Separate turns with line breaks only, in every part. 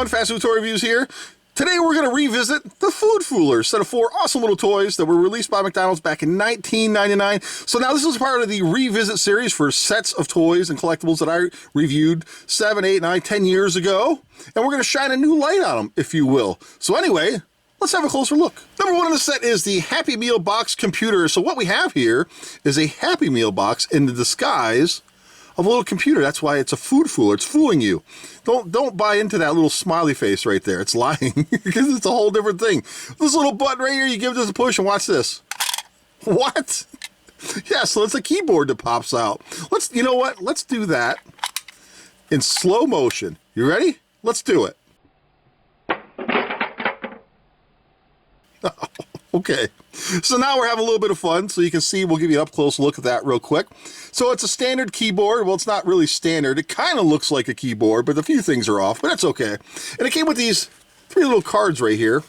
everyone, FastFoodToyReviews here. Today we're going to revisit the Food Foolers, set of 4 awesome little toys that were released by McDonald's back in 1999. So now this is part of the revisit series for sets of toys and collectibles that I reviewed 7, 8, 9, 10 years ago. And we're going to shine a new light on them, if you will. So anyway, let's have a closer look. Number 1 in the set is the Happy Meal box computer. So what we have here is a Happy Meal box in the disguise of a little computer. That's why it's a food fooler. It's fooling you. Don't buy into that little smiley face right there. It's lying because it's a whole different thing. This little button right here, you give it a push and watch this. What? Yeah, so it's a keyboard that pops out. You know what? Let's do that in slow motion. You ready? Let's do it. Okay, so now we're having a little bit of fun, so you can see, we'll give you an up-close look at that real quick. So it's a standard keyboard. Well, it's not really standard. It kind of looks like a keyboard, but a few things are off, but that's okay. And it came with these 3 little cards right here,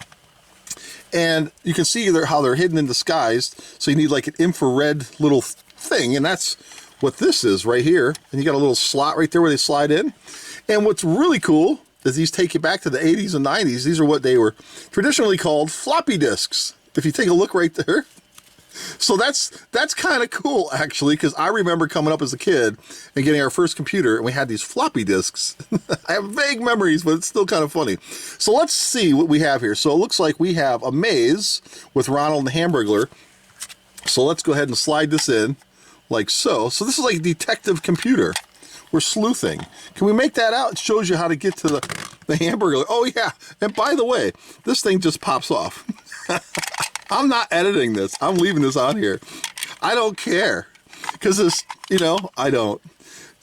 and you can see how they're hidden and disguised, so you need like an infrared little thing, and that's what this is right here. And you got a little slot right there where they slide in. And what's really cool is these take you back to the 80s and 90s. These are what they were traditionally called floppy disks. If you take a look right there. So that's kind of cool, actually, because I remember coming up as a kid and getting our first computer, and we had these floppy disks. I have vague memories, but it's still kind of funny. So let's see what we have here. So it looks like we have a maze with Ronald and the Hamburglar. So let's go ahead and slide this in like so. So this is like a detective computer. We're sleuthing. Can we make that out? It shows you how to get to the Hamburglar. Oh, yeah. And by the way, this thing just pops off. I'm not editing this. I'm leaving this on here. I don't care. Because it's, I don't.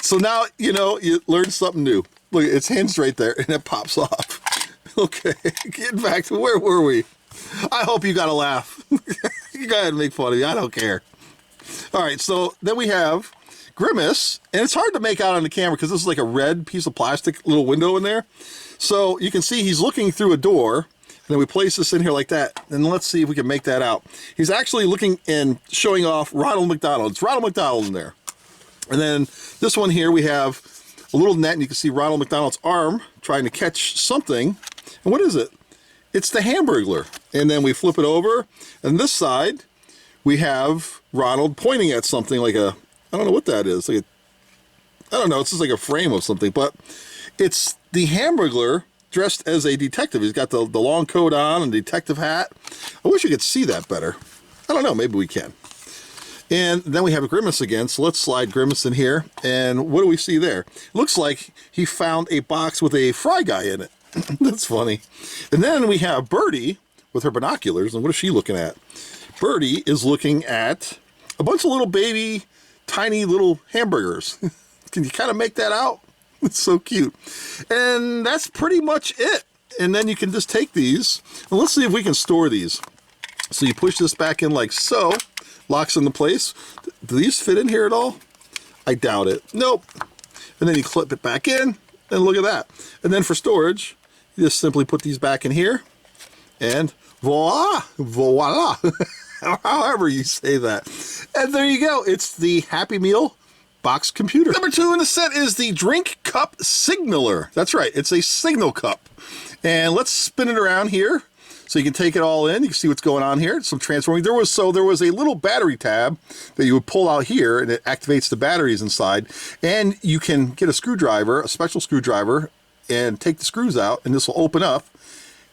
So now, you learn something new. Look, it's hinged right there, and it pops off. Okay, getting back to where were we? I hope you got a laugh. You go ahead and make fun of me. I don't care. All right, so then we have Grimace, and it's hard to make out on the camera because this is like a red piece of plastic little window in there. So you can see he's looking through a door. And then we place this in here like that, and let's see if we can make that out. He's actually looking and showing off Ronald McDonald's. Ronald McDonald's in there. And then this one here, we have a little net, and you can see Ronald McDonald's arm trying to catch something. And what is it? It's the Hamburglar. And then we flip it over, and this side, we have Ronald pointing at something like I don't know what that is. I don't know, it's just like a frame of something, but it's the Hamburglar dressed as a detective. He's got the long coat on and detective hat. I wish you could see that better. I don't know, maybe we can. And then we have a Grimace again, so let's slide Grimace in here. And what do we see there? It looks like he found a box with a Fry Guy in it. That's funny. And then we have Birdie with her binoculars, and what is she looking at? Birdie is looking at a bunch of little baby, tiny little hamburgers. Can you kind of make that out? It's so cute. And that's pretty much it. And then you can just take these, and let's see if we can store these. So you push this back in like so, locks into place. Do these fit in here at all? I doubt it. Nope. And then you clip it back in, and look at that. And then for storage, you just simply put these back in here, and voila, voila. However you say that. And there you go. It's the Happy Meal box computer. Number 2 in the set is the Drink Cup Signaler. That's right, it's a signal cup. And let's spin it around here so you can take it all in. You can see what's going on here. Some transforming. There was a little battery tab that you would pull out here, and it activates the batteries inside. And you can get a screwdriver, a special screwdriver, and take the screws out, and this will open up.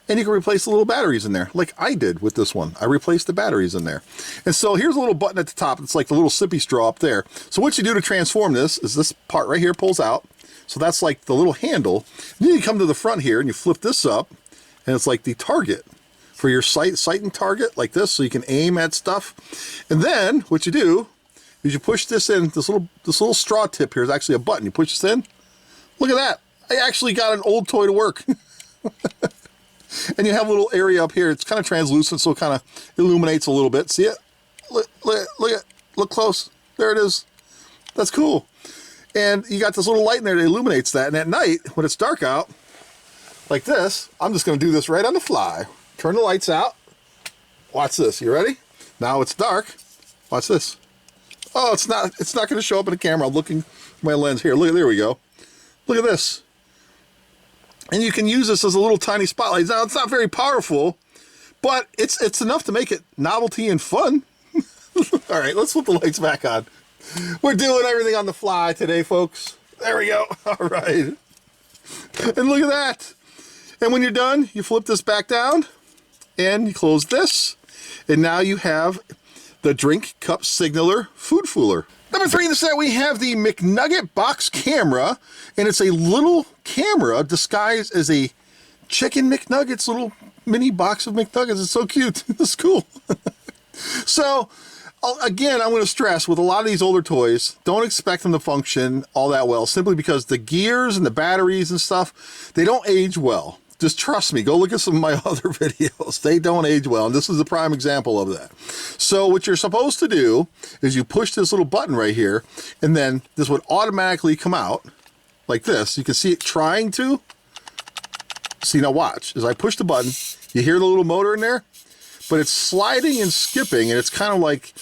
And you can replace the little batteries in there, like I did with this one. I replaced the batteries in there. And so here's a little button at the top. It's like the little sippy straw up there. So what you do to transform this is this part right here pulls out. So that's like the little handle. And then you come to the front here and you flip this up, and it's like the target for your sight and target, like this, so you can aim at stuff. And then what you do is you push this in. This little straw tip here is actually a button. You push this in. Look at that. I actually got an old toy to work. And you have a little area up here. It's kind of translucent, so it kind of illuminates a little bit. See it? Look close. There it is. That's cool. And you got this little light in there that illuminates that. And at night, when it's dark out, like this, I'm just going to do this right on the fly. Turn the lights out. Watch this. You ready? Now it's dark. Watch this. Oh, it's not going to show up in the camera. I'm looking for my lens here. Look, there we go. Look at this. And you can use this as a little tiny spotlight. Now, it's not very powerful, but it's enough to make it novelty and fun. All right, let's flip the lights back on. We're doing everything on the fly today, folks. There we go. All right. And look at that. And when you're done, you flip this back down and you close this. And now you have the drink cup signaler food fooler. Number 3 in the set, we have the McNugget box camera, and it's a little camera disguised as a chicken McNuggets, little mini box of McNuggets. It's so cute. It's cool. So, again, I'm going to stress, with a lot of these older toys, don't expect them to function all that well, simply because the gears and the batteries and stuff, they don't age well. Just trust me, go look at some of my other videos. They don't age well, and this is a prime example of that. So what you're supposed to do is you push this little button right here, and then this would automatically come out like this. You can see it trying to. See, now watch. As I push the button, you hear the little motor in there? But it's sliding and skipping, and it's kind of like,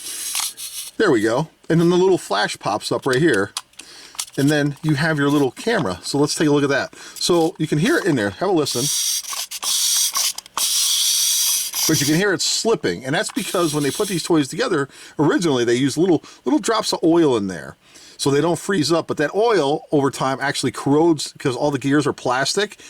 there we go. And then the little flash pops up right here. And then you have your little camera. So let's take a look at that. So you can hear it in there. Have a listen. But you can hear it slipping. And that's because when they put these toys together, originally they used little drops of oil in there, so they don't freeze up. But that oil over time actually corrodes, because all the gears are plastic,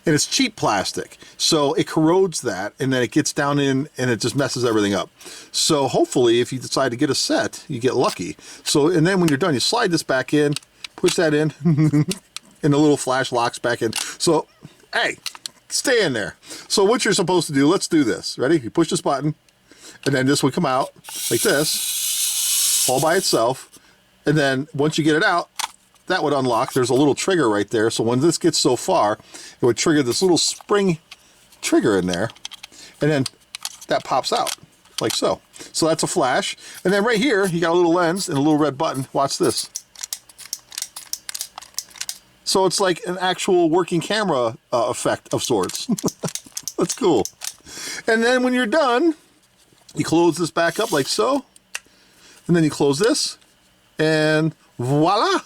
and it's cheap plastic. So it corrodes that, and then it gets down in and it just messes everything up. So hopefully if you decide to get a set, you get lucky. So, and then when you're done, you slide this back in, push that in, and the little flash locks back in. So, hey, stay in there. So what you're supposed to do, let's do this. Ready? You push this button, and then this would come out like this, all by itself. And then once you get it out, that would unlock. There's a little trigger right there. So when this gets so far, it would trigger this little spring trigger in there. And then that pops out like so. So that's a flash. And then right here, you got a little lens and a little red button. Watch this. So it's like an actual working camera effect of sorts. That's cool. And then when you're done, you close this back up like so. And then you close this. And voila!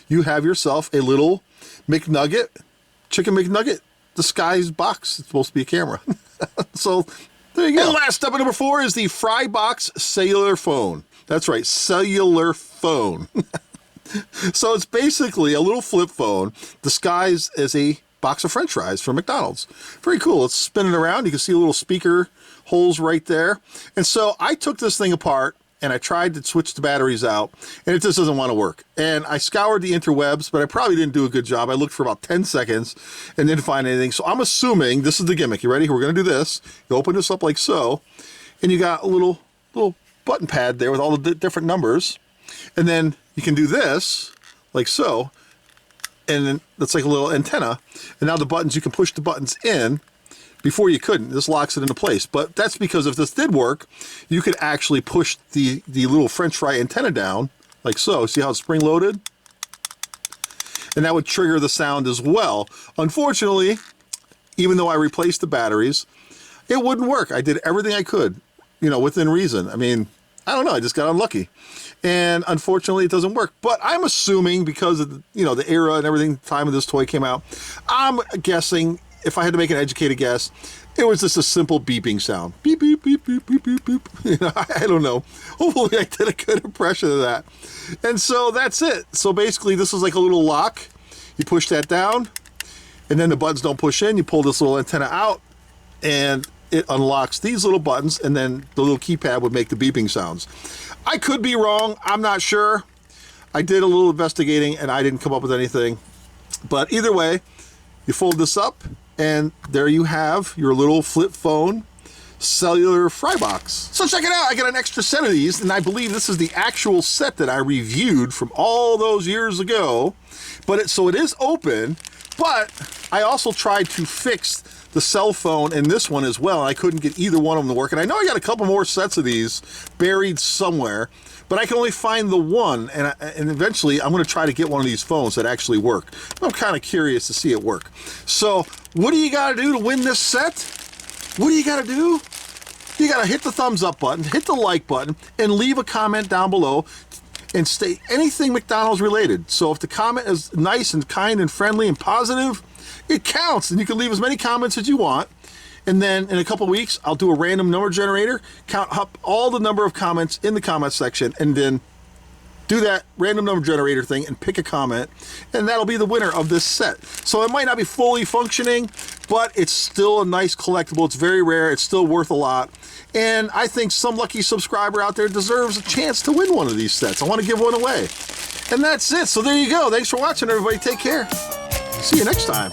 You have yourself a little McNugget, chicken McNugget disguised box. It's supposed to be a camera. So there you go. And last up at number 4 is the Frybox Cellular Phone. That's right, Cellular Phone. So it's basically a little flip phone disguised as a box of French fries from McDonald's. Very cool. Let's spin it around. You can see a little speaker holes right there. And so I took this thing apart and I tried to switch the batteries out, and it just doesn't want to work. And I scoured the interwebs, but I probably didn't do a good job. I looked for about 10 seconds and didn't find anything. So I'm assuming this is the gimmick. You ready? We're going to do this. You open this up like so, and you got a little button pad there with all the different numbers. And then you can do this like so, and then that's like a little antenna. And now the buttons, you can push the buttons in. Before you couldn't. This locks it into place. But that's because if this did work, you could actually push the little French fry antenna down like so. See how it's spring loaded? And that would trigger the sound as well. Unfortunately, even though I replaced the batteries, it wouldn't work. I did everything I could, you know, within reason. I mean, I don't know. I just got unlucky. And unfortunately, it doesn't work. But I'm assuming, because of the, you know, the era and everything, the time of this toy came out, I'm guessing, if I had to make an educated guess, it was just a simple beeping sound. Beep, beep, beep, beep, beep, beep, beep. You know, I don't know. Hopefully I did a good impression of that. And so that's it. So basically this is like a little lock. You push that down, and then the buttons don't push in. You pull this little antenna out, and it unlocks these little buttons, and then the little keypad would make the beeping sounds. I could be wrong. I'm not sure. I did a little investigating, and I didn't come up with anything. But either way, you fold this up, and there you have your little flip phone cellular fry box. So check it out. I got an extra set of these, and I believe this is the actual set that I reviewed from all those years ago. But so it is open, but I also tried to fix the cell phone in this one as well, and I couldn't get either one of them to work. And I know I got a couple more sets of these buried somewhere, but I can only find the one, and eventually I'm going to try to get one of these phones that actually work. I'm kind of curious to see it work. So what do you got to do to win this set? What do you got to do? You got to hit the thumbs up button, hit the like button, and leave a comment down below and state anything McDonald's related. So if the comment is nice and kind and friendly and positive, it counts, and you can leave as many comments as you want. And then in a couple weeks, I'll do a random number generator, count up all the number of comments in the comment section, and then do that random number generator thing and pick a comment, and that'll be the winner of this set. So it might not be fully functioning, but it's still a nice collectible. It's very rare. It's still worth a lot. And I think some lucky subscriber out there deserves a chance to win one of these sets. I want to give one away. And that's it. So there you go. Thanks for watching, everybody. Take care. See you next time.